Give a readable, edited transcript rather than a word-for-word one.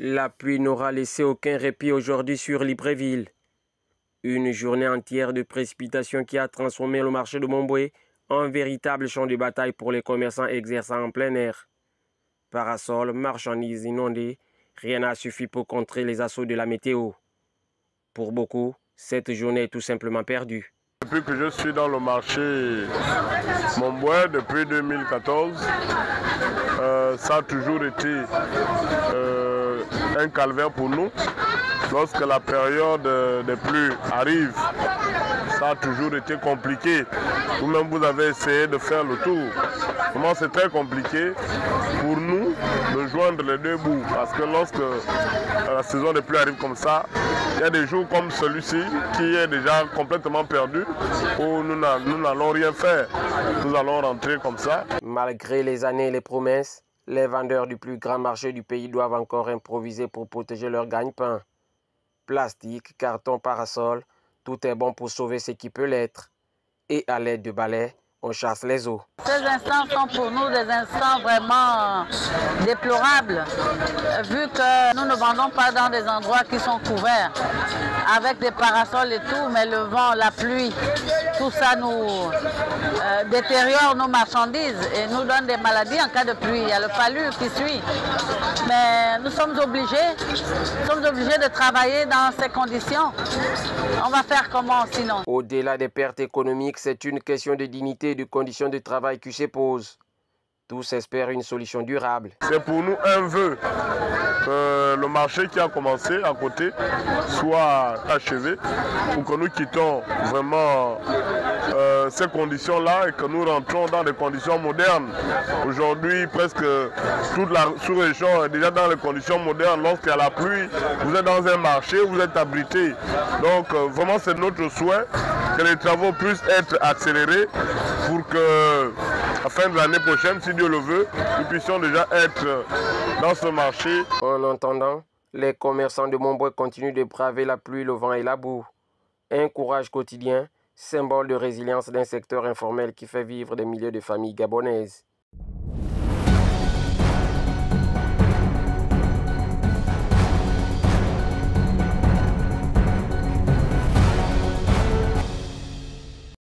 La pluie n'aura laissé aucun répit aujourd'hui sur Libreville. Une journée entière de précipitations qui a transformé le marché de Montboué en véritable champ de bataille pour les commerçants exerçant en plein air. Parasols, marchandises inondées, rien n'a suffi pour contrer les assauts de la météo. Pour beaucoup, cette journée est tout simplement perdue. Depuis que je suis dans le marché Montboué, depuis 2014, ça a toujours été un calvaire pour nous. Lorsque la période des pluies arrive, ça a toujours été compliqué. Vous-même, vous avez essayé de faire le tour. Vraiment, c'est très compliqué pour nous de joindre les deux bouts. Parce que lorsque la saison des pluies arrive comme ça, il y a des jours comme celui-ci qui est déjà complètement perdu, où nous n'allons rien faire. Nous allons rentrer comme ça. Malgré les années et les promesses, les vendeurs du plus grand marché du pays doivent encore improviser pour protéger leur gagne-pain. Plastique, carton, parasol, tout est bon pour sauver ce qui peut l'être. Et à l'aide de balais, on chasse les eaux. Ces instants sont pour nous des instants vraiment déplorables, vu que nous ne vendons pas dans des endroits qui sont couverts, avec des parasols et tout, mais le vent, la pluie, tout ça nous détériore nos marchandises et nous donne des maladies en cas de pluie. Il y a le palu qui suit. Mais nous sommes obligés de travailler dans ces conditions. On va faire comment sinon? Au-delà des pertes économiques, c'est une question de dignité et de conditions de travail qui se pose. Tous espèrent une solution durable. C'est pour nous un vœu que le marché qui a commencé à côté soit achevé pour que nous quittons vraiment ces conditions-là et que nous rentrons dans des conditions modernes. Aujourd'hui, presque toute la sous-région est déjà dans les conditions modernes. Lorsqu'il y a la pluie, vous êtes dans un marché, vous êtes abrité. Donc vraiment, c'est notre souhait que les travaux puissent être accélérés pour que, à la fin de l'année prochaine, si Dieu le veut, nous puissions déjà être dans ce marché. En attendant, les commerçants de Montboué continuent de braver la pluie, le vent et la boue. Un courage quotidien, symbole de résilience d'un secteur informel qui fait vivre des milliers de familles gabonaises.